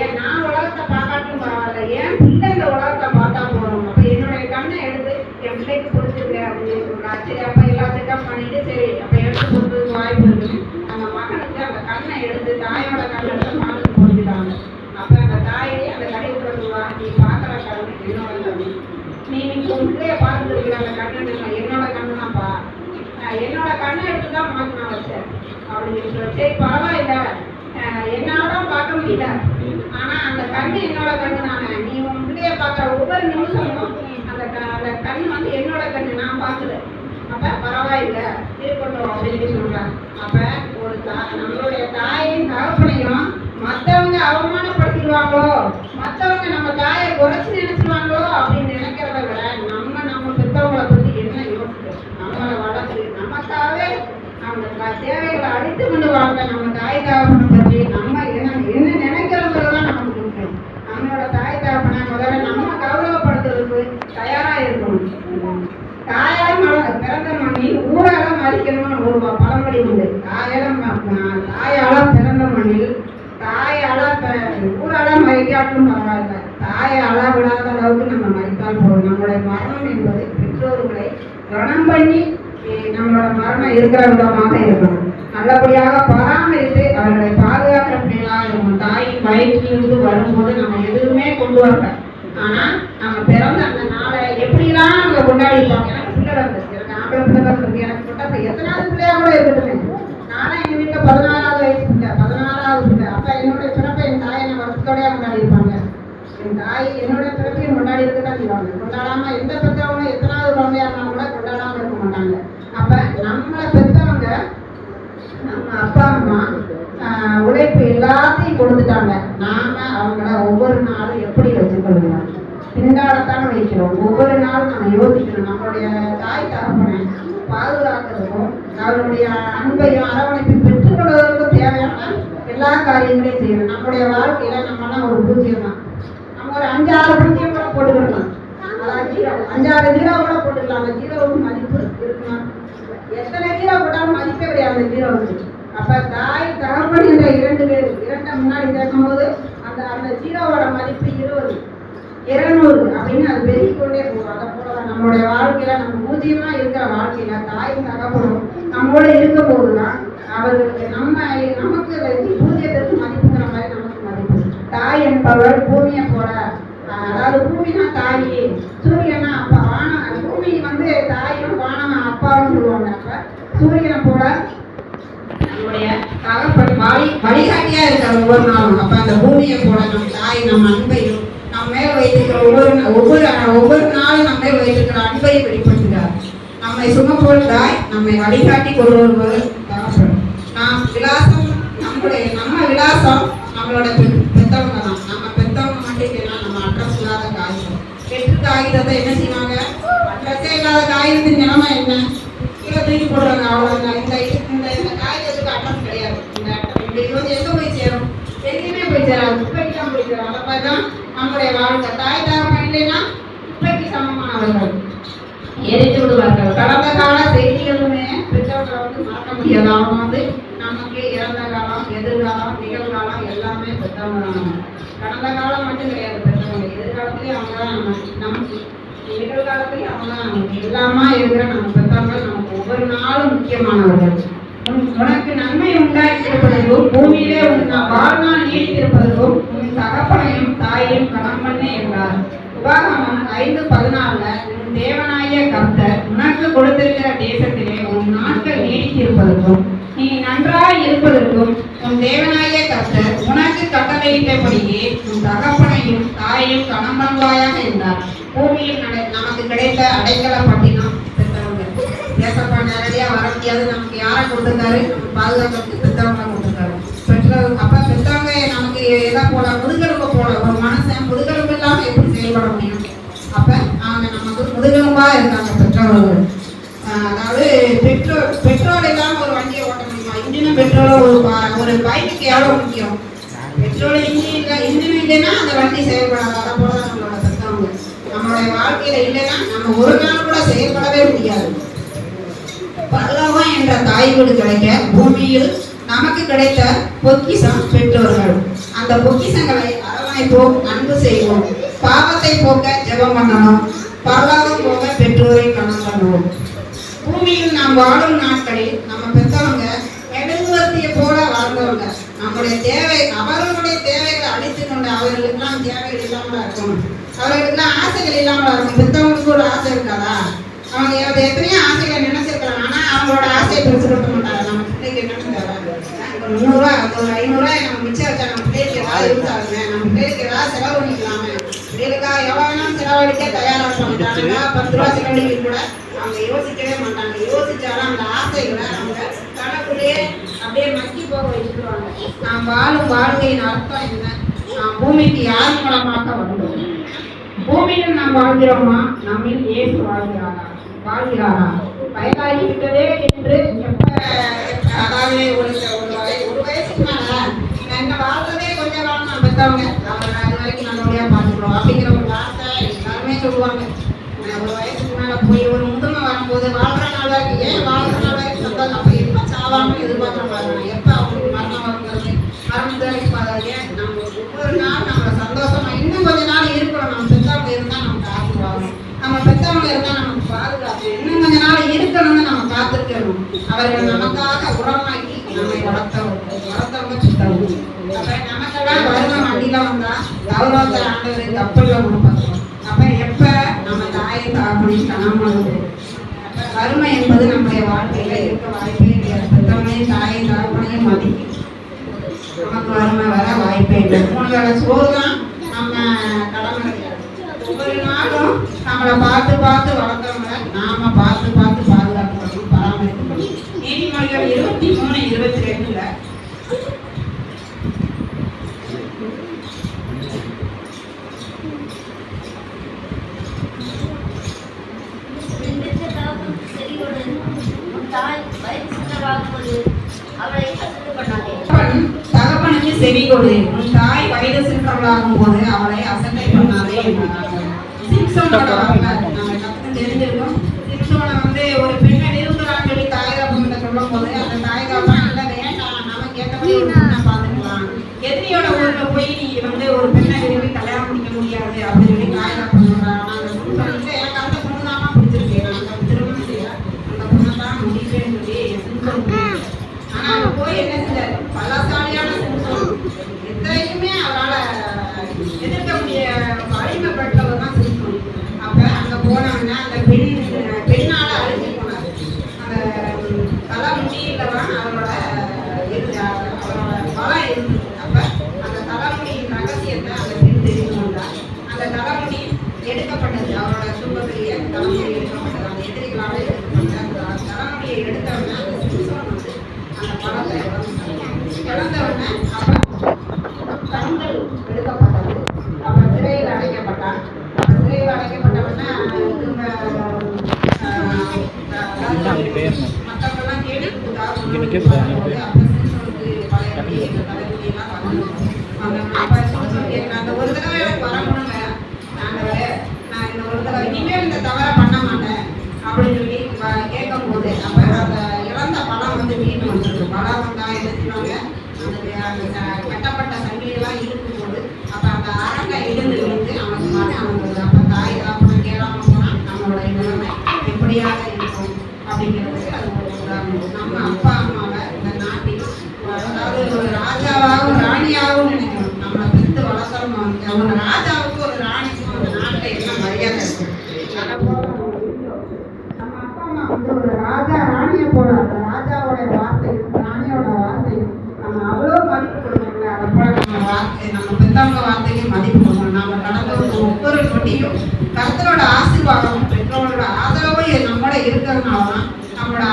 ஏன் நான் உலகத்தை பார்க்காட்டும் பரவாயில்ல, ஏன் பிள்ளை இந்த உலகத்தை பார்த்தா போகணும். அப்ப என்னுடைய கண்ணை எடுத்து என் பிள்ளைக்கு கொடுத்துருக்க அப்படின்னு சொல்றா. சரி, அப்ப எல்லா செக்கப் பண்ணிட்டு சரி அப்ப எடுத்து கொடுத்ததுக்கு வாய்ப்பு இருக்குன்னு அந்த மகனுக்கு அந்த கண்ணை எடுத்து தாயோட கண்ணை எடுத்து மகனுக்கு கொடுத்துட்டாங்க. அப்ப அந்த தாயே அந்த கடைக்குள்ள சொல்லுவா, நீ பாக்குற கண்ணு என்னோட கண்ணு, நீ பிள்ளைய பார்த்துருக்கிற அந்த கண்ணு என்னோட கண்ணு தான்ப்பா, என்னோட கண்ணை எடுத்துதான் உனக்கு நான் வச்சேன் அப்படின்னு சொல்ல. சரி பரவாயில்ல, என்னாலதான் பார்க்க முடியல, ஆனா அந்த கண்ணு என்னோட கண்ணு தானே, நீ உன் பிள்ளைய பார்க்குற ஒவ்வொரு நிமிஷமும் அந்த கண்ணு வந்து என்னோட கண்ணு, நான் பார்க்கல, அப்ப பரவாயில்ல இருக்கட்டும் அப்படின்னு சொல்றாங்க. அப்ப ஒரு நம்மளுடைய தாயின் தகப்பனையும் மற்றவங்க அவமானப்படுத்திடுவாங்களோ, மற்றவங்க நம்ம தாயை குறைச்சி நினைச்சிருவாங்களோ அப்படின்னு நினைக்கிறத விட நம்ம பெற்றவங்களை பத்தி என்ன யோசிக்கிறோம், நம்மளை வளர்த்து நமக்காகவே அவங்க தேவைகளை அடித்து கொண்டு வாழ்ந்த நம்ம தாய் தகப்பனை பற்றி நம்ம என்ன நினைக்கிறதுதான் நமக்கு முக்கியம். நம்மளோட தாய் தகப்பனை முதல்ல நம்ம கௌரவப்படுத்துறதுக்கு தயாரா இருக்கணும். தாயால் பிறந்த மண்ணில் ஊரால மதிக்கணும்னு ஒரு பழமொழி உண்டு. தாயால பிறந்த மண்ணில் ஊரால மதிக்காட்டும் பரவாயில்ல, தாயால விடாத அளவுக்கு நம்ம மதித்தால் போதும். நம்மளுடைய மரணம் என்பது பெற்றோர்களை கவனம் பண்ணி நம்மளோட மரணம் இருக்கிற விதமாக இருக்கணும். நல்லபடியாக பராமரித்து அவர்களை பாதுகாக்கிற பிள்ளைகளாக இருக்கணும். தாயின் வயிற்றிலிருந்து வரும்போது நம்ம எதுவுமே கொண்டு வரல, ஆனா நம்ம பிறந்த அந்த நாளை எப்படிலாம் அவங்க கொண்டாடிப்பாங்க. எனக்கு பிள்ளை இருந்துச்சு, எனக்கு ஆம்பளை பிள்ளை தான் இருக்கு, எனக்கு கொண்டாட எத்தனாவது பிள்ளையா கூட இருக்கட்டுமே. நானும் எங்க வீட்டுல 16வது வயசு பிள்ளை, 16வது பிள்ளை. அப்ப என்னுடைய பிறப்பை என் தாயை என்ன வருஷத்தோடய கொண்டாடி இருப்பாங்க. என் தாய் என்னுடைய பிறப்பையும் கொண்டாடி இருக்குதான் செய்வாங்க. கொண்டாடாம எந்த பெற்றவங்களும் எத்தனாவது குழந்தையா இருந்தாலும் கூட கொண்டாடாம இருக்க மாட்டாங்க. அப்ப நம்மளை பெற்றவங்க நம்ம அப்பா அம்மா உழைப்பு எல்லாத்தையும் கொடுத்துட்டாங்க. நாம அவங்கள ஒவ்வொரு நாளும் எப்படி வச்சுக்கொள்ளணும், பின்காலத்தான வைக்கிறோம். ஒவ்வொரு நாளும் நம்ம யோசிக்கணும். நம்மளுடைய தாய் தகப்பனை பாதுகாக்கிறதுக்கும் அவருடைய அன்பையும் அரவணைப்பையும் பெற்றுக்கொள்வதற்கும் தேவையான எல்லா காரியங்களையும் செய்யணும். நம்முடைய வாழ்க்கையில நம்மலாம் ஒரு பூஜ்ஜியம் தான். நம்ம ஒரு 5-6 பூஜ்ஜியம் கூட போட்டுக்கலாம், அதாவது 5-6 ஜீரோ கூட போட்டுக்கலாம். அந்த ஜீரோவுக்கு மதிப்பு இருக்குமா? எத்தனை ஜீரோ போட்டாலும் மதிப்பே கிடையாது அந்த ஜீரோவுக்கு. அப்ப தாய் தகப்பன் என்ற 2 பேர் இரண்டை முன்னாடி சேர்க்கும் போது அந்த ஜீரோவோட மதிப்பு 20, 200 அப்படின்னு அது பெருகிக்கொண்டே போகும். அதை போல நம்மளுடைய வாழ்க்கையில நம்ம பூஜ்ஜியமா இருக்கிற வாழ்க்கையில தாய் தகப்பனும் நம்மளோட இருக்க போதுதான் அவர்களுக்கு நமக்கு பூஜ்ஜியத்திற்கு மதிப்புங்கிற மாதிரி நமக்கு மதிப்பு. தாய் என்பவர் பூமியை போல, அதாவது பூமினா தாயி, சூரியனா அப்பா, வானம் பூமி வந்து தாயும் வானம் அப்பாவும் சொல்லுவாங்க. அப்ப சூரியனை போல நம்முடைய தகப்பன் வழிகாட்டியா இருக்கிற ஒவ்வொரு நாளும். அப்ப அந்த பூமியை போல நம்ம தாய் நம்ம அன்பையும் நம்ம மேல் வைத்திருக்கிற ஒவ்வொரு நாளும் நம்ம மேல் வைத்திருக்கிற அன்பையும் வெளிப்படுத்துகிறார். நம்மை சுமப்போல் தாய் நம்மை வழிகாட்டி கொண்டு வருவது தகப்பன். நாம் விலாசம் நம்ம விலாசம் நம்மளோட பெற்றவங்க தான். நம்ம பெற்றவங்க மட்டும் இல்லைன்னா நம்ம அட்ரஸ் இல்லாத காகிதம். பெற்று காகிதத்தை என்ன செய்வாங்க, அட்ரஸே இல்லாத காகிதத்தின் நிலைமை என்ன, கீழே தூக்கி போடுறாங்க. அவ்வளோ இந்த காகிதத்துக்கு அட்ரஸ் கிடையாது. இந்த இது வந்து எங்க போய் சேரும், எங்கேயுமே போய் சேராது, குப்பைக்கு தான் போய் சேரும். அந்த மாதிரி தான் நம்மளுடைய வாழ்க்கை. தாய் தகவல் இல்லைன்னா குப்பைக்கு சமமானவர்கள், எரித்து விடுவார்கள். கடந்த கால செய்திகளுமே பெற்றவர்களை வந்து மறக்க முடியாது. அவங்க வந்து நமக்கு இறந்த காலம், எதிர்காலம், நிகழ்காலம் எல்லாமே பெற்றவங்க தான். கடந்த காலம் மட்டும் கிடையாது பெற்றவங்க, எதிர்காலத்திலேயே அவங்க தான் நமக்கு, நிகழ்காலத்திலேயே அவங்க தான் நமக்கு எல்லாமா இருக்கிற நம்ம பெற்றவர்கள் நமக்கு ஒவ்வொரு நாளும் முக்கியமானவர்கள். உனக்கு நன்மை உண்டாயிருப்பதற்கும் பூமியிலே வாழ்நாள் நீடித்திருப்பதற்கும் உன் தகப்பனையும் தாயையும் கனம் பண்ணே என்றார். உபாகமம் 5:14 உன் தேவனாகிய கர்த்தர் உனக்கு கொடுத்திருக்கிற தேசத்திலே உன் நாட்கள் நீடித்திருப்பதற்கும் நீ நன்றாய் இருப்பதற்கும் உன் தேவனாகிய கர்த்தர் உனக்கு கட்டளையிட்டபடியே உன் தகப்பனையும் தாயையும் கனம் பண்ணுவாயாக என்றார். பூமியில் நமக்கு கிடைத்த அடைக்கல பட்டினம் பெற்றவங்க. ஏசப்பா நேரடியா வர முடியாது, நமக்கு யாரை கொடுத்திருக்காரு, நம்ம பாதுகாக்கிறதுக்கு பெற்றவங்க கொடுத்திருக்காரு. அப்ப பெற்றவங்க நமக்கு எதை போல முதுகெலும்பு போல, ஒரு மனுஷன் முதுகெலும்பு இல்லாம எப்படி செயல்பட முடியும்? அப்ப அவங்க நமக்கு முதுகெலும்பா இருக்காங்க பெற்றோர்கள். அதாவது பெட்ரோல் இல்லாம ஒரு வண்டியை ஓட்ட முடியுமா? இன்ஜினும் பெட்ரோலும் ஒரு பைக்கு எவ்வளவு முக்கியம். பெட்ரோல் இன்ஜின் இல்லைன்னா அந்த வண்டி செயல்படாது. அதை போல நம்மளோட பெற்றவங்க நம்மளுடைய வாழ்க்கையில இல்லைன்னா நம்ம ஒரு நாள் கூட செயல்படவே முடியாது. பரலோகம் என்ற தாய் வீடு கிடைக்க பூமியில் நமக்கு கிடைத்த பொக்கிஷம் பெற்றோர்கள். அந்த பொக்கிஷங்களை அரவணைப்போம், அன்பு செய்வோம். பாவத்தை போக்க ஜெபம் பண்ணணும், பரலோகம் போக பெற்றோரை கணம் பண்ணுவோம். பூமியில் நாம் வாழும் நாட்களில் நம்ம பெற்றவங்க மெழுகுவர்த்தியை போல வாழ்ந்தவங்க. நம்முடைய அவர்களுடைய தேவைகளை அழித்து கொண்டு அவர்களுக்கெல்லாம் தேவைகள் இல்லாமல் இருக்கணும், அவர்களுக்கெல்லாம் ஆசைகள் இல்லாமல் இருக்கும். பெற்றவங்களுக்கு ஒரு ஆசை இருக்காதா? அவங்க எத்தனையோ ஆசைகளை நினைச்சிருக்கலாம், ஆனா அவங்களோட ஆசையை பெருசுபடுத்த மாட்டாங்க. நம்ம பிள்ளைக்கு என்ன ஒரு 300 ஒரு 500 நம்ம மிச்சம் வச்சா நம்ம பிள்ளைக்கு ஏதாவது இருந்தாங்க, நம்ம பிள்ளைக்கு ஏதாவது செலவு பண்ணிக்கலாமே, பிள்ளைகளுக்கா எவ்வளவு வேணாலும் செலவழிக்க தயாரா இருப்பாங்க. 10 ரூபா செலவழிக்க கூட அவங்க யோசிக்கவே மாட்டாங்க. யோசிச்சாலும் அந்த ஆசைகளை அவங்க கணக்குள்ளேயே அப்படியே மக்கி போக வச்சுருவாங்க. நாம் வாழும் வாழ்க்கையின் அர்த்தம் என்ன? நாம் பூமிக்கு யார் மூலமாக வந்தோம்? பூமியில் நாம் வாழ்கிறோமா? நம்மில் இயேசு வாழ்கிறாரா? வயதாகிவிட்டதே என்று அதாவது ஒரு வயசுக்கு மேல என்ன வாழ்றதே கொஞ்சம் காலம் நான் பெற்றவங்க அது வரைக்கும் நல்லபடியா பார்த்துக்கிறோம் அப்படிங்கிற ஒரு வார்த்தை எல்லாருமே சொல்லுவாங்க. ஒரு வயசுக்கு மேல போய் ஒரு முதுமை வரும்போது வாழ்ற நாள் வரைக்கும் ஏன் வாழ்ற நாள் வரைக்கும் சந்தோஷம், அப்ப எப்ப சாவாம எதிர்பார்க்கறாங்க, எப்ப அவங்களுக்கு மரணம் வருங்கிறது மரணத்து வரைக்கும் பாருங்க. நம்ம ஒவ்வொரு நாள் நம்மள சந்தோஷமா இன்னும் கொஞ்ச நாள் இருக்கிறோம். நம்ம பெற்றவங்க இருந்தா நமக்கு ஆசீர்வாதம், நம்ம பெற்றவங்க இருந்தா நமக்கு பாதுகாப்பு, இன்னும் கொஞ்ச நாள் இருக்கணும்னு நம்ம காத்திருக்கணும். அவர்கள் நமக்காக உரமாக்கி நம்மை வளர்த்தவங்க சுத்தவங்க. அப்ப நமக்கெல்லாம் வறுமை வண்டியில வந்தா கௌரவத்தை ஆண்டவர் கப்பல்ல கொடுப்பாங்க. அப்ப எப்ப நம்ம தாயை தாப்பனையும் கணமானது வறுமை என்பது நம்முடைய வாழ்க்கையில இருக்க வாய்ப்பே கிடையாது. பெற்றவங்களையும் தாயை தாப்பனையும் மதிக்கும் நமக்கு வறுமை வர வாய்ப்பே இல்லை. 3 வேளை சோறு தான் நம்ம கடமை கிடையாது. ஒவ்வொரு நாளும் நம்மளை பார்த்து பார்த்து வளர்த்தவங்க நாம பார்த்து பார்த்து பாதுகாக்கணும், பராமரிக்கணும். நீதிமொழிகள் 23:22 தகப்பனுக்கு செவி கொடு, உன் தாய் வயது சிறுவர்களாகும் போது அவளை அசட்டை பண்ணாதே என்றாங்க. சிம்சோனோட நம்ம தெரிஞ்சிருக்கோம். சிம்சோனை ஒரு பெண்ணை நிறுத்துறான்னு சொல்லி தாய்காப்பம் சொல்லும் போது அந்த தாய்காப்பம் இல்லை வேண்டாம், நம்ம கேட்டபடி ஒரு பெண்ணை பார்த்துக்கலாம், எதிரியோட ஊர்ல போய் நீ ஒரு பெண்ணை விரும்பி கல்யாணம் பண்ணிக்க முடியாது அப்படின்னு சொல்லி தாய்காப்பம் சொல்றாங்க. நாங்கள் சிம்சோன் எனக்கு அந்த பொண்ணு தான் பிடிச்சிருக்கு, நாங்கள் திருமணம் செய்ய அந்த பொண்ணை தான் முடிப்பேன்னு சொல்லி சிம்சோன். ஆனா அவங்க போய் என்ன செஞ்சாரு? பலசாலியான சிம்சோன், எத்தனையுமே அவரால் எதிர்க்க முடிய வலிமைப்பட்டவர் தான் சிம்சோன். அப்ப அங்க போனவங்க அந்த பெண்ணால அழிஞ்சு போனார். அந்த தலை முடியில்தான் அவரோட பலம் இருந்தது. அப்ப அந்த தலைமுடியின் ரகசியத்தை அந்த பெண் தெரிந்து கொண்டார். அந்த தலைமுடி எடுக்கப்பட்டது, அவரோட குடும்பத்திலேயே தலைமுடி எடுக்கப்பட்டது, அந்த எதிரிகளால எடுக்கப்பட்ட அந்த தலைமுடியை எடுத்தவன அந்த சிம்சோன் அந்த பலத்தை இழந்தவன. அப்ப கண்கள் எடுக்கப்பட்டது, அப்ப சிறையில் அடைக்கப்பட்டான். சிறையில் அடைக்கப்பட்டவன மற்றவங்கெல்லாம் கேட்டுக்காக அந்த ஒரு தடவை எனக்கு வரணுங்க, நான் இந்த ஒரு தடவை இனிமேல் இந்த தவறை பண்ண மாட்டேன் அப்படின்னு சொல்லி கேட்கும் போது அப்ப அந்த இழந்த பலம் மீண்டும் வந்துருக்கு. பலம் வந்தா என்ன செய்வாங்க? அந்த கட்டப்பட்ட சங்கிலியெல்லாம் இருக்கும் போது அப்ப அந்த அரங்கை இடிந்து விழுந்து அவனுக்கு அவங்களுக்கு அப்ப தாய் காப்பணம் கேளாம போனா நம்மளோட நிலைமை எப்படியாக இருக்கும் அப்படிங்கிறதுக்கு அது ஒரு உதாரணம். நம்ம அப்பா அம்மாவை இந்த நாட்டில் அதாவது ஒரு ராஜாவாகவும் ராணியாகவும் நினைக்கணும். நம்மளை பெற்று வளர்த்தணும். ஒரு ராஜாவுக்கும் ஒரு ராணிக்கும் அந்த நாட்டில் என்ன மரியாதை இருக்கும். நம்ம அப்பா அம்மா ஒரு ராஜா ராணியை போல அந்த ராஜாவோட வார்த்தையும் ராணியோட வார்த்தையும் நம்ம அவ்வளோ மதிப்பு கொடுக்கணுங்க. அதை போல நம்ம வார்த்தை நம்ம பெற்றவங்க வார்த்தையும் மதிப்பு கொடுக்கணும். நம்ம கடந்த ஒவ்வொரு நொடியும் கர்த்தரோட ஆசீர்வாதமும் பெற்றோரோட ஆதரவும் நம்மளோட இருக்கிறதுனாலதான் நம்மளோட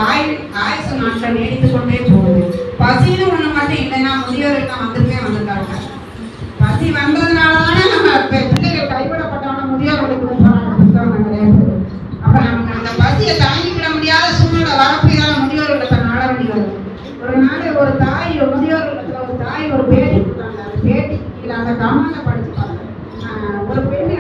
ஆயுசு நாட்கள் நீடித்து கொண்டே போகுது. பசின்னு ஒண்ணு மட்டும் இல்லைன்னா முதியோர்கள் வந்திருக்காங்க. பசி வந்ததுனாலதானே நம்ம பிள்ளைகள் கைவிடப்பட்டவன முதியோர்களுக்கு அப்ப நமக்கு அந்த பசியை தாங்கிவிட முடியாத சூழ்நிலை வரப்போதால முதியோர்களை நாட வேண்டி வருது. ஒரு நாள் ஒரு தாய் முதியோர்களை ஒரு தாய் ஒரு பேட்டி கொடுத்தாங்க. அந்த பேட்டி கீழே அந்த கவனத்தை படிச்சுப்பாங்க. ஒரு பெண்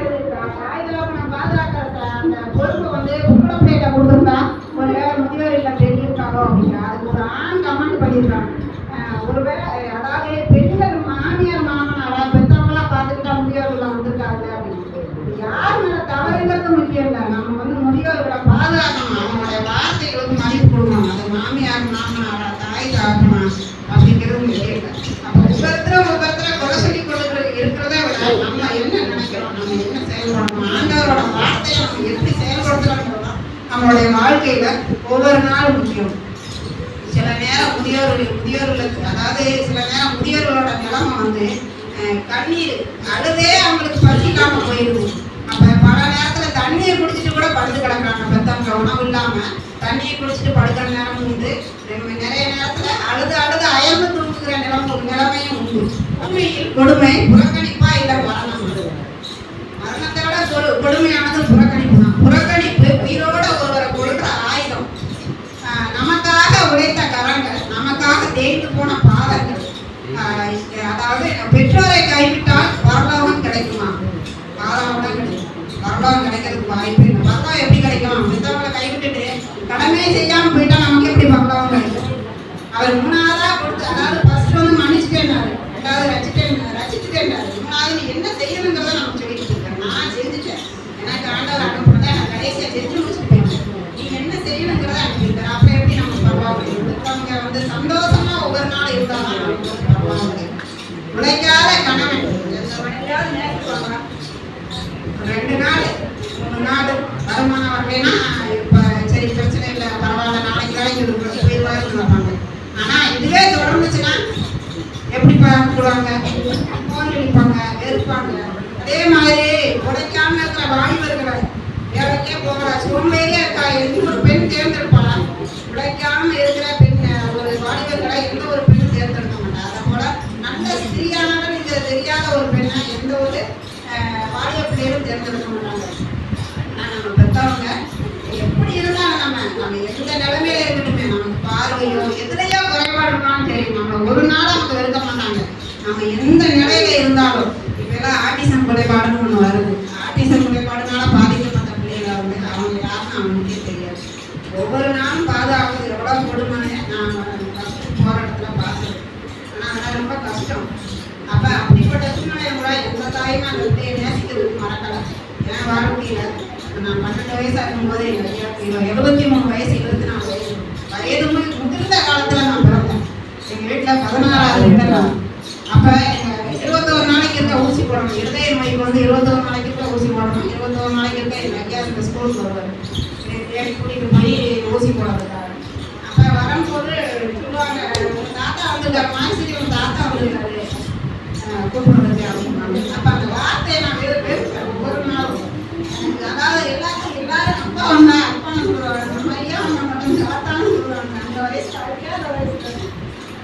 தாய்தலாக பாதுகாக்கிற அந்த பொறுப்பை பொம்பளை பிள்ளைகிட்ட கொடுத்துருந்தா ஒரு வேலை முதியோர் இல்லை தெரிஞ்சிருக்காரோ அப்படிங்கிற அதுக்கு ஒரு ஆண் கமெண்ட் பண்ணியிருக்காங்க. ஒருவேளை அதாவது பெண்கள் மாமியார் மாமனார் பதவிகளுக்கு முக்கியம் இல்லை, நம்ம வந்து முதியோர்களை பாதுகாக்கணும், அவங்களுடைய வார்த்தைகளுக்கு மதிப்பு கொடுக்கணும். அது மாமியார் மாமனாரா தாய் தாக்கணும் அப்படிங்கிறது முக்கியம் இல்லை. அப்போ ஒவ்வொருத்தரை குறை சொல்லி கொண்டு இருக்கிறத விட நம்ம என்ன நினைக்கிறோம், நம்ம என்ன செயல்படணும், ஆண்டவரோட வார்த்தையை நம்ம எப்படி செயல்படுத்துறோம் நம்மளுடைய வாழ்க்கையில ஒவ்வொரு நாளும் முக்கியம். சில நேரம் முதியோர்களுக்கு அதாவது சில நேரம் முதியோர்களோட நிலைமை வந்து கண்ணீர் அழுதே அவங்களுக்கு பசிக்காம போயிடுது. அப்ப பல நேரத்துல தண்ணியை குடிச்சிட்டு கூட படுத்து கிடக்குறாங்க. பெத்தவங்க உணவு இல்லாம தண்ணியை குடிச்சிட்டு படுக்கிற நேரமும் உண்டு. நிறைய நேரத்துல அழுது அயர்ந்து தூங்குகிற நிலைமையும் உண்டு. உண்மையில் கொடுமை புறக்கணிப்பா இல்ல மரணம். மரணத்தை விட கொடுமையானது புறக்கணிப்பு தான். புறக்கணிப்பு உயிரோட ஒருவரை கொள்ற ஆயுதம். நமக்காக உழைத்த கரங்கள், நமக்காக தேய்ந்து போன பாதங்கள். அதாவது பெற்றோரை கைவிட்டால் பரலோகம் கிடைக்குமா? பாரலோகம் கிடைக்கும். பரலோகம் கிடைக்கிறதுக்கு வாய்ப்பு இல்லை. பரலோகம் எப்படி கிடைக்கும்? பெற்றவங்களை கைவிட்டுட்டு கடமையை செய்யாம போயிட்டா நமக்கு எப்படி பரலோகம் கிடைக்கும்? அவர் மூணாவதா கொடுத்து, அதாவது ஃபர்ஸ்ட் வந்து மன்னிச்சுட்டேன்னாரு, ரெண்டாவது ரசிச்சுட்டேன்னாரு, மூணாவது நீ என்ன செய்யணுங்கிறத நம்ம சொல்லிட்டு இருக்கேன். நான் செஞ்சுட்டேன், எனக்கு ஆண்டவர் அனுப்புறத நான் கடைசியா செஞ்சு முடிச்சுட்டு போயிட்டேன், நீ என்ன செய்யணுங்கிறத அனுப்பியிருக்காரு. அப்ப எப்படி நம்ம பரவாயில்ல பெற்றவங்க வந்து சந்தோஷமா ஒவ்வொரு நாள் இருந்தாலும் பரவாயில்ல. உழைக்காத கணவன் எந்த மனைவியாவது நேசிப்பாங்க. 2 நாள் 3 நாள் வருமானம் வரலைன்னா இப்ப சரி பிரச்சனை இல்லை, பரவாயில்ல, நாளைக்கு போயிடுவாருன்னு வருவாங்க. ஆனா இதுவே தொடர்ந்துச்சுன்னா எப்படி கூடுவாங்க, போன் அடிப்பாங்க, வெறுப்பாங்க. அதே மாதிரி உழைக்காம இருக்கிற வாலிபர்களை வேலைக்கே போகிற சோம்பேறியா இருக்கா எந்த ஒரு பெண் தேர்ந்தெடுப்பாளா? உழைக்காம இருக்கிற பெண் ஒரு வாலிபர்களை எந்த ஒரு பெண்ணும் தேர்ந்தெடுக்க மாட்டாங்க. அதை போல நல்ல ஸ்திரியானவன் இது தெரியாத ஒரு பெண்ணை எந்த ஒரு வாலிப பிள்ளைகளும் தேர்ந்தெடுக்க மாட்டாங்க. ஆனா நம்ம பெற்றவங்க எப்படி இருந்தாலும் நம்ம எந்த நிலைமையில இருக்கட்டுமே, நமக்கு பார்வையோ எதுலையோ குறைபாடு இருந்தாலும் சரி, நம்ம ஒரு நாள் அவங்க இருக்க மாட்டாங்க. நம்ம எந்த நிலையில இருந்தாலும் இப்பெல்லாம் ஆட்டிசம் குறைபாடுன்னு ஒண்ணு வருது. ஆட்டிசம் குறைபாடுனால பாதிக்கப்பட்ட பிள்ளைகளை வந்து அவங்க யாருன்னு அவங்களுக்கே தெரியாது. ஒவ்வொரு நாளும் பாதுகாப்பு எவ்வளவு கொடுமைன்னு நான் போற இடத்துல பார்த்தேன். ஆனா அதெல்லாம் ரொம்ப கஷ்டம். அப்ப அப்படிப்பட்ட சூழ்நிலை கூட எந்த தாயுமே அந்த பிள்ளையை நேசிக்கிறதுக்கு மறக்கலை. ஏன் வாழ முடியல. நான் 12 வயசா இருக்கும்போது எங்க ஐயா 73 வயசு 24 வயது முதிர்ந்த காலத்துல நான் பிறந்தேன். எங்க வீட்டுல 16வது இடலாம். அப்ப 21 நாளைக்கு இருக்க ஊசி போடணும். இருதய நோய்க்கு வந்து 21 நாளைக்கு இருக்க ஊசி போடணும். 21 நாளைக்கு இருக்க எங்க ஐயா இந்த ஸ்கூலுக்கு வருவார், தேடி கூட்டிட்டு போய் ஊசி போடுறதுக்காக. அப்ப வரும்போது சொல்லுவாங்க, உங்க தாத்தா வந்திருக்காரு, மாசிரி தாத்தா வந்திருக்காரு கூப்பிடுறது அப்படின்னாங்க. அப்ப அந்த வார்த்தையை நான் பேசுறேன் ஒவ்வொரு நாளும். அதாவது எல்லாரும் அப்பா வந்தா அப்பான்னு சொல்லுவாங்க, நம்ம ஐயா வந்தா மட்டும் தாத்தான்னு சொல்லுவாங்க. அந்த வயசு அழைக்காத வயசு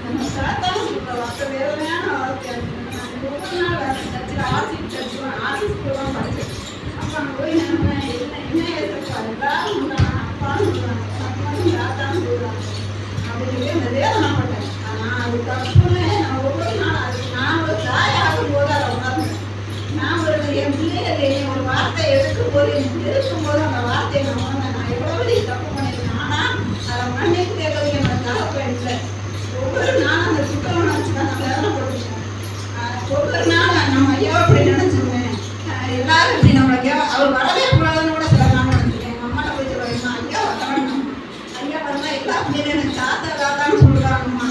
நம்ம தாத்தான்னு சொல்லுவோம். அப்ப வேதனையான வார்த்தை. ஒவ்வொரு நாள் சர்ச்சில் ஆசிஸ்க்கு தான் படிச்சேன். அப்ப அங்கே போய் நம்ம என்ன ஏற்பா எல்லாரும் சொல்றாங்க அப்பான்னு சொல்லுவாங்க, அப்பான்னு தாத்தான்னு சொல்லுவாங்க அப்படின்னு அந்த வேதனைப்பட்டேன். ஆனா அது தப்புன்னு நான் ஒவ்வொரு நாள் நான் ஒரு தாய் ஆகும்போது அதை உணர்ந்தேன். நான் என் பிள்ளைகள் ஒரு வார்த்தை எடுக்கும்போது இருக்கும்போது அந்த வார்த்தையை நான் உணர்ந்தேன். நான் எவ்வளவு தப்பு பண்ணியிருக்கேன். ஆனா அதை மன்னிப்பு கேட்கறதுக்கு என்னோட தகப்ப இல்லை. ஒவ்வொரு நாளும் அந்த குற்றம் உணர்ச்சிதான் நான் வேதனைப்பட்டுருக்கேன். ஒவ்வொரு நாள் நம்ம ஐயா அப்படி நினைச்சிருந்தேன், எல்லாரும் இப்படி நம்மளுக்கு அவர் வரவே கூடாதுன்னு கூட சில நாள் நினைச்சிருக்கேன். எங்க அம்மாட்ட போய் சொல்லுவேன், ஐயா வரணும், ஐயா வந்தா எல்லா பிள்ளைகளும் எனக்கு தாத்தா தாத்தான்னு சொல்றாங்கம்மா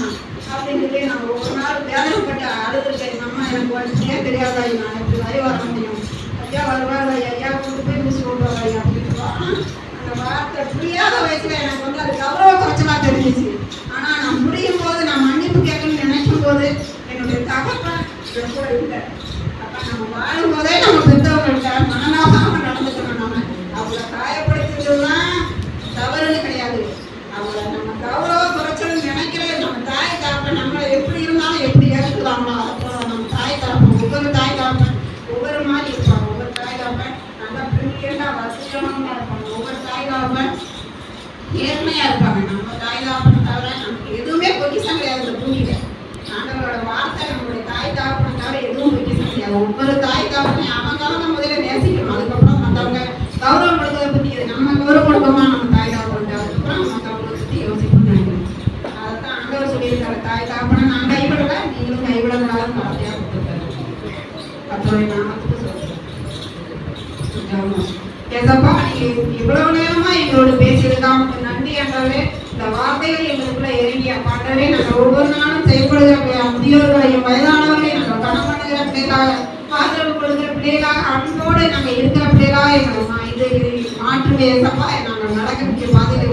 அப்படின்னு சொல்லி நான் ஒவ்வொரு நாள் வேதனைப்பட்டு அழுதுருக்கேன். எங்க அம்மா எனக்கு வந்துட்டே தெரியாதா, நான் இப்படி வரி வர முடியும், ஐயா வருவாங்க, ஐயா கொண்டு போய் ஊசி போடுவாங்க அப்படின்னு சொல்லுவாங்க. அந்த வார்த்தை புரியாத வயசுல எனக்கு வந்து அது கௌரவ குறைச்சலா தெரிஞ்சிச்சு. ஆனா நான் முடியும் போது நான் மன்னிப்பு கேட்கணும்னு நினைக்கும் போது என்னுடைய தகப்பன் கூட இல்லை. அப்ப நம்ம வாழும் போதே நம்ம பெற்றவங்கள்ட்ட மனநாபாம நடந்துக்கணும். நம்ம அவங்கள காயப்படுத்துறதுலாம் தவறுன்னு கிடையாது. அவங்கள நம்ம கௌரவ குறைச்சல்னு நினைக்கிறது நம்ம தாய் தாப்பன் நம்மளை எப்படி இருந்தாலும் எப்படி ஏற்றுக்கலாங்களோ அப்புறம் நம்ம தாய் தாப்பன் ஒவ்வொரு தாய் தாப்பன் ஒவ்வொரு மாதிரி இருப்பாங்க. ஒவ்வொரு தாய் தாப்பன் நல்லா பிரிண்டியண்டா வசதியானவங்க இருப்பாங்க. ஒவ்வொரு தாய் தாப்பன் நேர்மையா இருப்பாங்க. நம்ம தாய் தாப்பனை தவிர நமக்கு எதுவுமே பொக்கிஷம் கிடையாது இந்த பூமியில. ஆண்டவரோட வார்த்தை நம்மளுடைய தாய் தாப்பனை தவிர எதுவும் பொக்கிஷம் கிடையாது. ஒவ்வொரு தாய் தாப்பனை அவங்க முதல்ல நேசிக்கணும். அதுக்கப்புறம் மற்றவங்க கௌரவம் கொடுக்கறத பத்தி நம்ம கௌரவம் கொடுக்கமா நம்ம தாய் தாப்பன் அதுக்கப்புறம் மற்றவங்களை பத்தி யோசிக்கணும்னு நினைக்கிறோம். அதைத்தான் ஆண்டவர் சொல்லியிருக்காரு, தாய் தாப்பனை நான் கைவிடல நீங்களும் கைவிடக்கூடாதுன்னு வார்த்தையா கொடுத்துருக்காரு. கர்த்தருடைய நாமத்துக்கு சொல்றேன். ஏசப்பா நீங்க இவ்வளவு நேரமா எங்களோட பேசியிருந்தா உங்களுக்கு நன்றி ஆண்டவரே. இந்த வார்த்தைகள் எங்களுக்குள்ள இறங்கி ஆண்டவரே நாங்கள் ஒவ்வொரு நாளும் செயல்படுகிற முதியோர்களையும் வயதானவர்களையும் நாங்கள் கணம் பண்ணுகிற பிள்ளைகளாக, ஆதரவு கொடுக்கிற பிள்ளைகளாக, அன்போடு நாங்கள் இருக்கிற பிள்ளைகளாக எங்களை இது மாற்றுவே ஏசப்பா. நாங்கள் நடக்க பாதையில